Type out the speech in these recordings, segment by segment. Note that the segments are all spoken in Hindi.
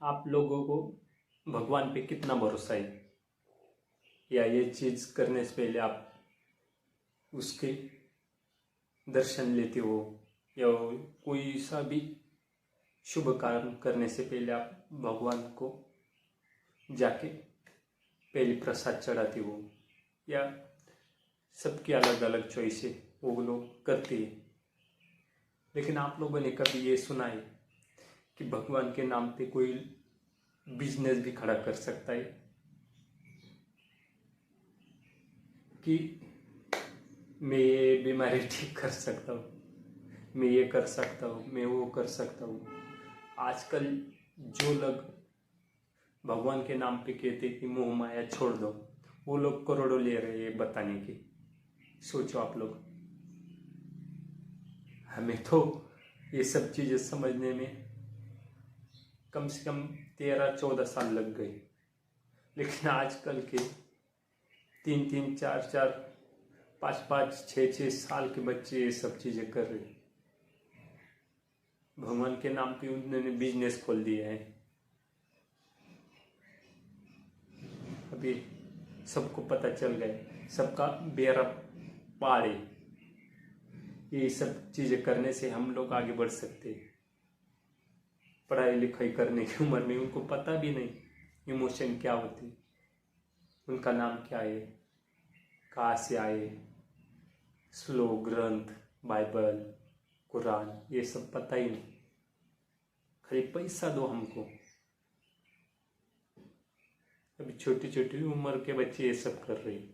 आप लोगों को भगवान पे कितना भरोसा है, या ये चीज करने से पहले आप उसके दर्शन लेते हो, या कोई सा भी शुभ काम करने से पहले आप भगवान को जाके पहले प्रसाद चढ़ाते हो, या सबकी अलग अलग चॉइस है, वो लोग करते हैं। लेकिन आप लोगों ने कभी ये सुना है कि भगवान के नाम पे कोई बिजनेस भी खड़ा कर सकता है, कि मैं ये बीमारी ठीक कर सकता हूँ, मैं ये कर सकता हूँ, मैं वो कर सकता हूँ। आजकल जो लोग भगवान के नाम पे कहते कि मोह माया छोड़ दो, वो लोग करोड़ों ले रहे हैं बताने की। सोचो आप लोग। हमें तो ये सब चीजें समझने में कम से कम 13-14 साल लग गए, लेकिन आजकल के 3-3, 4-4, 5-5, 6-6 साल के बच्चे ये सब चीजें कर रहे हैं। भगवान के नाम पे उन्होंने बिजनेस खोल दिया है। अभी सबको पता चल गया, सबका बेड़ा पार है। ये सब चीजें करने से हम लोग आगे बढ़ सकते हैं। पढ़ाई लिखाई करने की उम्र में उनको पता भी नहीं इमोशन क्या होती, उनका नाम क्या है, कहाँ से आए, श्लोक, ग्रंथ, बाइबल, कुरान, ये सब पता ही नहीं। खाली पैसा दो हमको। अभी छोटी छोटी उम्र के बच्चे ये सब कर रहे हैं।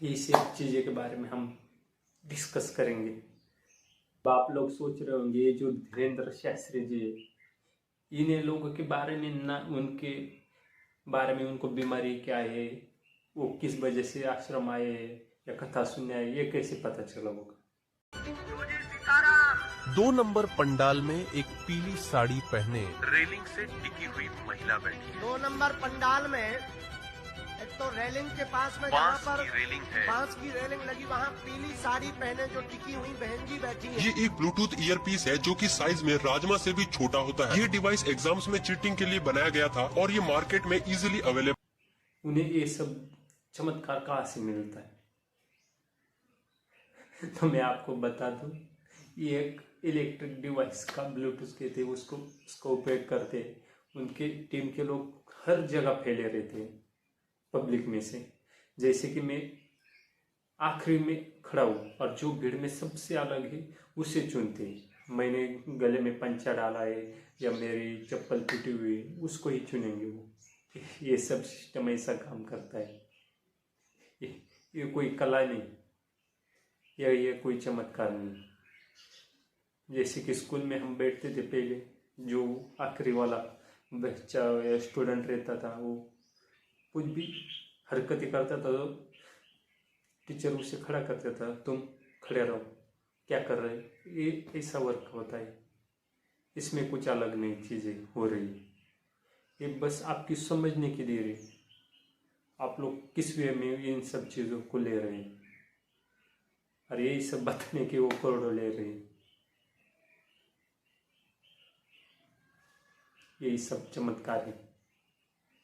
ये सब चीज़ें के बारे में हम डिस्कस करेंगे। अब आप लोग सोच रहे होंगे ये जो धीरेन्द्र शास्त्री जी, इन्हें लोगों के बारे में ना, उनके बारे में, उनको बीमारी क्या है, वो किस वजह से आश्रम आए या कथा सुनने आए, ये कैसे पता चला होगा? 2 नंबर पंडाल में एक पीली साड़ी पहने रेलिंग से टिकी हुई महिला बैठी। 2 नंबर पंडाल में एक तो रेलिंग के पास में जहाँ पर रेलिंग है, बांस की रेलिंग लगी, वहाँ पीली साड़ी पहने जो टिकी हुई बहन जी बैठी है। ये एक ब्लूटूथ ईयरपीस है जो कि साइज में राजमा से भी छोटा होता है। ये डिवाइस एग्जाम्स में चीटिंग के लिए बनाया गया था और ये मार्केट में इजीली अवेलेबल। उन्हें ये सब चमत्कार कहाँ से मिलता है? तो मैं आपको बता दूं, ये एक इलेक्ट्रिक डिवाइस का ब्लूटूथ कहते हैं, उसको उपयोग करते हैं। उनके टीम के लोग हर जगह फैले रहते हैं पब्लिक में से। जैसे कि मैं आखिरी में खड़ा हूँ और जो भीड़ में सबसे अलग है उसे चुनते हैं। मैंने गले में पंचा डाला है या मेरी चप्पल टूटी हुई है, उसको ही चुनेंगे वो। ये सब सिस्टम ऐसा काम करता है। ये कोई कला नहीं, या ये कोई चमत्कार नहीं। जैसे कि स्कूल में हम बैठते थे पहले, जो आखिरी वाला बच्चा या स्टूडेंट रहता था, वो कुछ भी हरकतें करता था तो टीचर उसे खड़ा करता था, तुम खड़े रहो, क्या कर रहे हैं? ये ऐसा वर्क होता है। इसमें कुछ अलग नई चीज़ें हो रही है। ये बस आपकी समझने की देर है, आप लोग किस वे में इन सब चीज़ों को ले रहे हैं। और यही सब बताने के वो करोड़ों ले रहे हैं। यही सब चमत्कार है,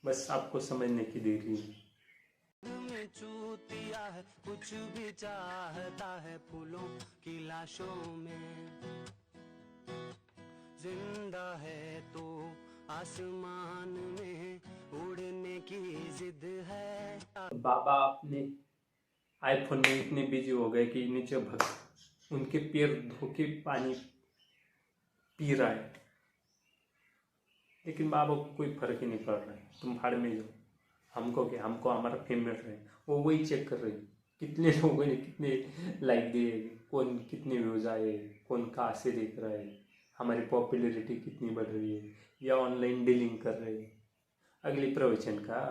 बस आपको समझने की देर है। चूतिया है, कुछ भी चाहता है फूलों की लाशों में, जिंदा है तो आसमान में उड़ने की जिद है। बाबा अपने आईफोन में इतने बिजी हो गए कि नीचे उनके पैर धो के पानी पी रहा है, लेकिन बाबा को कोई फर्क ही नहीं पड़ रहा है। तुम भाड़ में जाओ, हमको क्या, हमको हमारा फेम मिल रहा है। वो वही चेक कर रही कितने लोगों ने कितने लाइक दिए, कौन कितने व्यूज आए, कौन कहाँ से देख रहा है, हमारी पॉपुलैरिटी कितनी बढ़ रही है, या ऑनलाइन डीलिंग कर रहे हैं। अगले प्रवचन का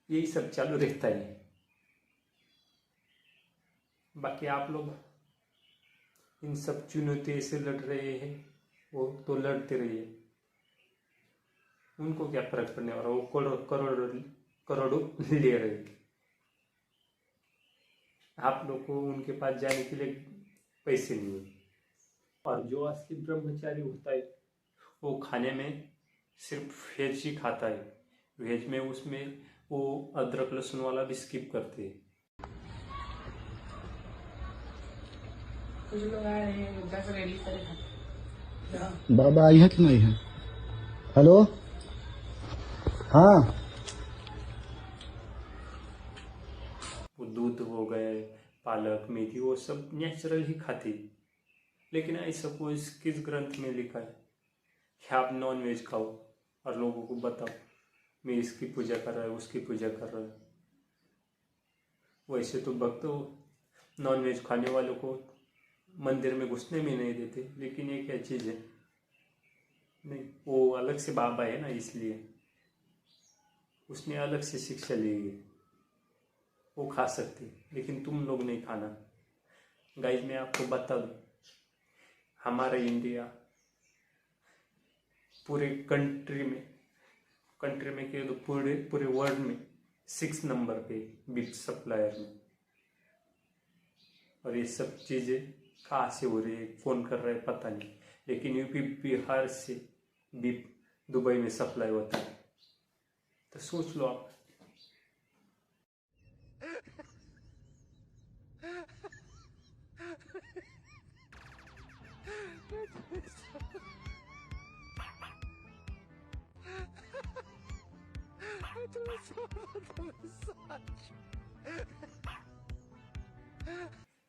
यही सब चालू रहता है। बाकी आप लोग इन सब चुनौती से लड़ रहे हैं, वो तो लड़ते रहिए, उनको क्या फर्क पड़ने वाला। वो करोड़ों ले रहे हैं। आप लोग को उनके पास जाने के लिए पैसे नहीं है, और जो असली ब्रह्मचारी होता है वो खाने में सिर्फ वेज ही खाता है। वेज में उसमें वो अदरक लहसुन वाला भी स्किप करते हैं। कुछ लोग आ रहे हैं 10 रेडी तरह। बाबा आई है कि नहीं है? हेलो, हाँ। वो दूध हो गए, पालक, मेथी, वो सब नेचुरल ही खाती। लेकिन ऐसा कोई किस ग्रंथ में लिखा है कि आप नॉन वेज खाओ और लोगों को बताओ मैं इसकी पूजा कर रहा है, उसकी पूजा कर रहा है। वैसे तो भक्त नॉन वेज खाने वालों को मंदिर में घुसने में नहीं देते, लेकिन ये क्या चीज़ है? नहीं, वो अलग से बाबा है ना, इसलिए उसने अलग से शिक्षा ली है, वो खा सकती, लेकिन तुम लोग नहीं खाना। गाइस मैं आपको बता दूं, हमारा इंडिया पूरे कंट्री में कह दो पूरे वर्ल्ड में 6 नंबर पे बीफ सप्लायर में। और ये सब चीज़ें कहाँ से हो रही है, कौन कर रहा है पता नहीं, लेकिन यूपी बिहार से बीफ दुबई में सप्लाई होता है। तो सोच लो आप।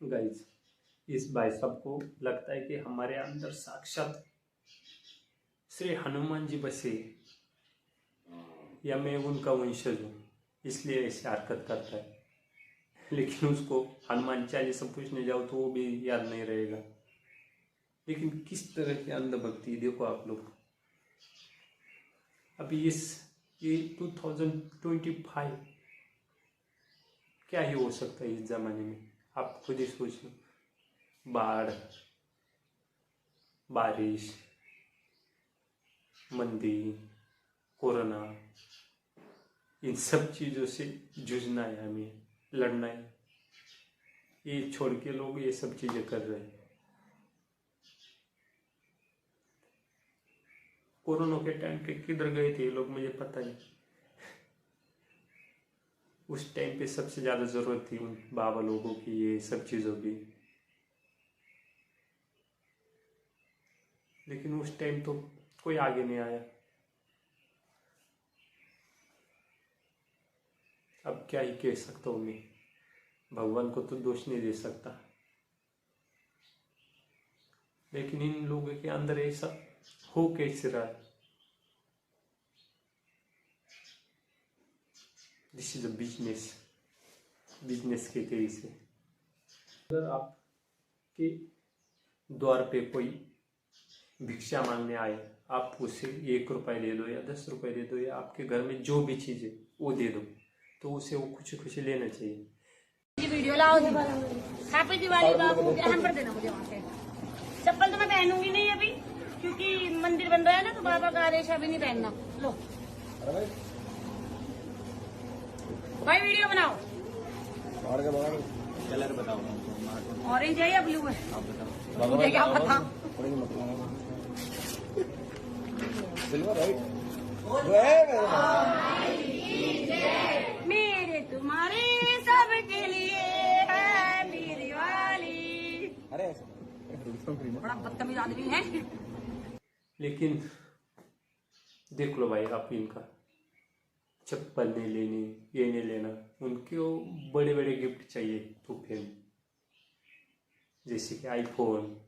गाइस इस भाई साहब को लगता है कि हमारे अंदर साक्षात श्री हनुमान जी बसे, या मैं उनका वंशज हूँ इसलिए ऐसी हरकत करता है। लेकिन उसको हनुमान चालीसा पूछने जाओ तो वो भी याद नहीं रहेगा। लेकिन किस तरह की अंधभक्ति देखो आप लोग। अभी ये 2025 क्या ही हो सकता है इस जमाने में, आप खुद ही सोच लो। बाढ़, बारिश, मंदी, कोरोना, इन सब चीज़ों से जूझना है, हमें लड़ना है। ये छोड़ के लोग ये सब चीज़ें कर रहे हैं। कोरोना के टाइम पे किधर गए थे ये लोग मुझे पता नहीं। उस टाइम पे सबसे ज़्यादा ज़रूरत थी उन बाबा लोगों की ये सब चीज़ों की, लेकिन उस टाइम तो कोई आगे नहीं आया। अब क्या ही कह सकता हूँ मैं, भगवान को तो दोष नहीं दे सकता, लेकिन इन लोगों के अंदर ऐसा हो कैसे रहा है? दिस इज अ बिजनेस कहते हैं इसे। अगर आपके द्वार पे कोई भिक्षा मांगने आए, आप उसे 1 रुपये दे दो या 10 रुपये दे दो, या आपके घर में जो भी चीज़ है वो दे दो, तो उसे वो खुशी खुशी लेना चाहिए। ये वीडियो लाओ जी। हैप्पी दिवाली बाबू, हम पर देना मुझे वहाँ से। चप्पल तो मैं पहनूंगी नहीं अभी, क्योंकि मंदिर बन रहा है ना, तो बाबा का आदेश अभी नहीं पहनना। लो भाई वीडियो बनाओ। कलर बताओ, ऑरेंज है या ब्लू है? मुझे क्या पता। मेरे तुम्हारे सबके लिए है मेरी वाली। बड़ा बदतमीज आदमी है। लेकिन देख लो भाई, आप इनका चप्पल नहीं लेनी, ये नहीं लेना, उनको बड़े बड़े गिफ्ट चाहिए तोहफे में, जैसे कि आईफोन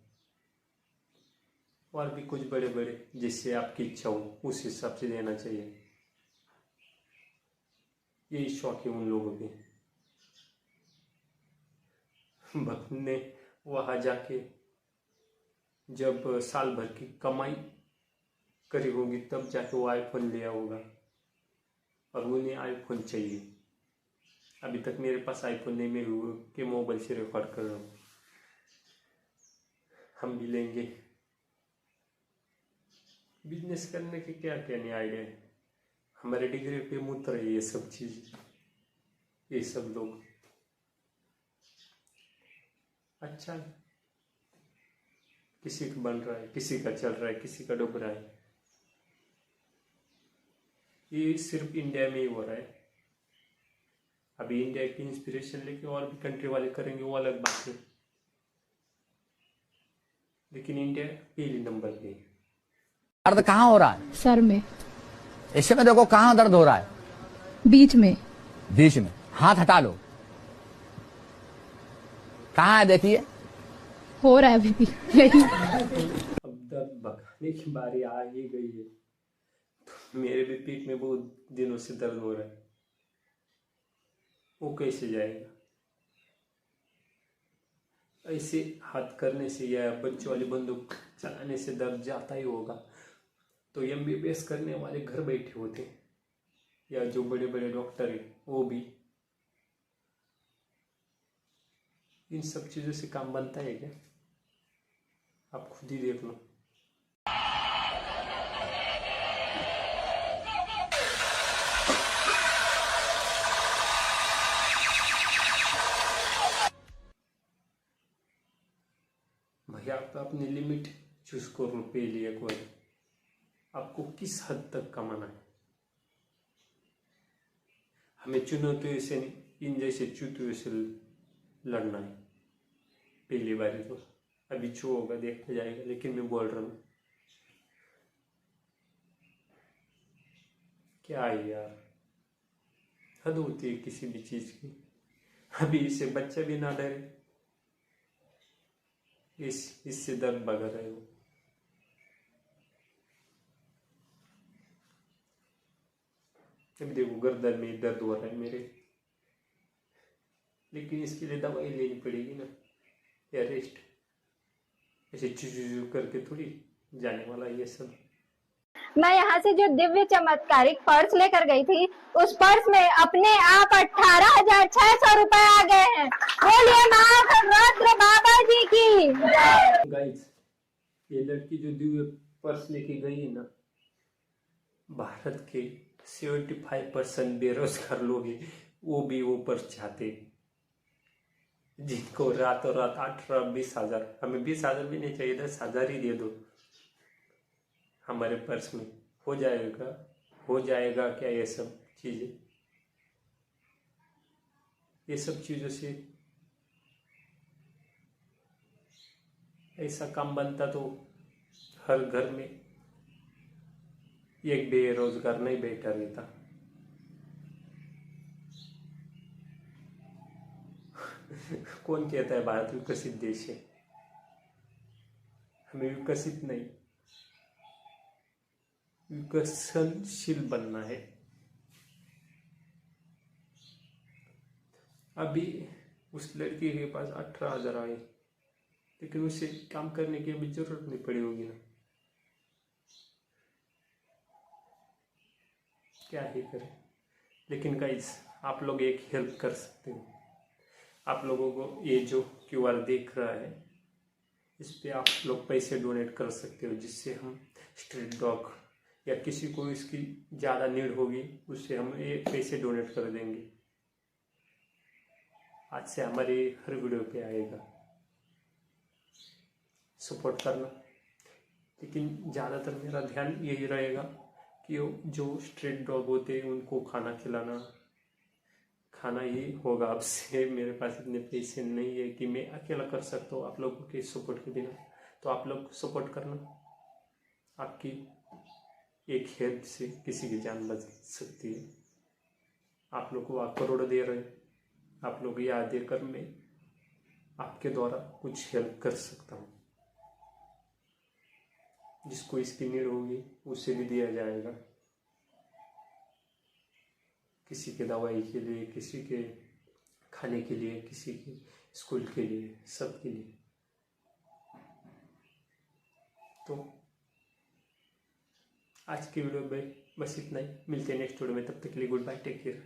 और भी कुछ बड़े बड़े, जिससे आपकी इच्छा हो उस हिसाब से देना चाहिए। यही शौक है उन लोगों के। भक्त ने वहाँ जाके जब साल भर की कमाई करी होगी तब जाके वो आईफोन लिया होगा, और उन्हें आईफोन चाहिए। अभी तक मेरे पास आईफोन नहीं, मैं के मोबाइल से रिकॉर्ड कर रहा हूँ। हम भी लेंगे। बिजनेस करने के क्या क्या नहीं आइडिया है, हमारे डिग्री पे मुत रही है ये सब चीज, ये सब लोग। अच्छा किसी का बन रहा है, किसी का चल रहा है, किसी का डूब रहा है। ये सिर्फ इंडिया में ही हो रहा है। अभी इंडिया की इंस्पिरेशन लेके और भी कंट्री वाले करेंगे, वो अलग बात है, लेकिन इंडिया पहले नंबर पे है। दर्द कहाँ हो रहा है? सर में। इस समय देखो कहाँ दर्द हो रहा है? बीच में। बीच में। हाथ हटा लो। कहाँ है देखिए? हो रहा है अभी भी यही। अब दर्द भगाने की बारी आ ही गई है। तो मेरे भी पीठ में बहुत दिनों से दर्द हो रहा है, वो कैसे जाएगा? ऐसे हाथ करने से या बच्चों वाली बंदूक चलाने से दर्द जाता ही होगा। तो MBBS करने वाले घर बैठे होते, या जो बड़े बड़े डॉक्टर हैं वो भी। इन सब चीजों से काम बनता है क्या? आप खुद ही देख लो। भैया आप अपनी लिमिट चूज करो पहले एक बार, आपको किस हद तक कमाना है। हमें चुनौतियों से नहीं, इन जैसे चुतियों से लड़ना है पहली बारी। तो अभी जो होगा देखा जाएगा, लेकिन मैं बोल रहा हूँ क्या है यार, हद होती है किसी भी चीज की। अभी इससे बच्चा भी ना डरे, इससे दर्द भगा रहे हो। अब देखो गर्दन में दर्द हो रहा है मेरे, लेकिन इसके लिए दवाई लेनी पड़ेगी ना, या रेस्ट। ऐसे चुचू करके थोड़ी जाने वाला ये सब। मैं यहाँ से जो दिव्य चमत्कारिक पर्स लेकर गई थी, उस पर्स में अपने आप 18,600 रुपए आ गए हैं। बोलिए महाभद्र बाबा जी की। गाइस, ये लड़की जो दिव्य पर्स लेके गई है ना, भारत के 75% बेरोजगार लोग हैं, वो भी वो पर्स चाहते, जिनको रातों रात 18-20 हजार, हमें 20 हजार भी नहीं चाहिए, 10 हजार ही दे दो हमारे पर्स में, हो जाएगा क्या ये सब चीजें? ये सब चीजों से ऐसा काम बनता तो हर घर में एक बेरोजगार नहीं बैठा रहता। कौन कहता है भारत विकसित देश है? हमें विकसित नहीं, विकसनशील बनना है। अभी उस लड़की के पास 18,000 आए, लेकिन उसे काम करने की अभी जरूरत नहीं पड़ी होगी ना, क्या ही करे। लेकिन गाइस, आप लोग एक हेल्प कर सकते हो। आप लोगों को ये जो QR देख रहा है, इस पे आप लोग पैसे डोनेट कर सकते हो, जिससे हम स्ट्रीट डॉग या किसी को इसकी ज़्यादा नीड होगी, उससे हम ये पैसे डोनेट कर देंगे। आज से हमारे हर वीडियो पे आएगा, सपोर्ट करना। लेकिन ज़्यादातर मेरा ध्यान यही रहेगा कि जो स्ट्रीट डॉग होते हैं उनको खाना खिलाना, खाना ही होगा। अब से मेरे पास इतने पैसे नहीं है कि मैं अकेला कर सकता हूँ आप लोगों के सपोर्ट के बिना। तो आप लोग सपोर्ट करना, आपकी एक हेल्प से किसी की जान बच सकती है। आप लोग को आप करोड़ दे रहे, आप लोग याद देकर मैं आपके द्वारा कुछ हेल्प कर सकता हूँ। जिसको इसकी नीड होगी उसे भी दिया जाएगा, किसी के दवाई के लिए, किसी के खाने के लिए, किसी के स्कूल के लिए, सब के लिए। तो आज की वीडियो में बस इतना ही। मिलते हैं नेक्स्ट वीडियो में, तब तक के लिए गुड बाय, टेक केयर।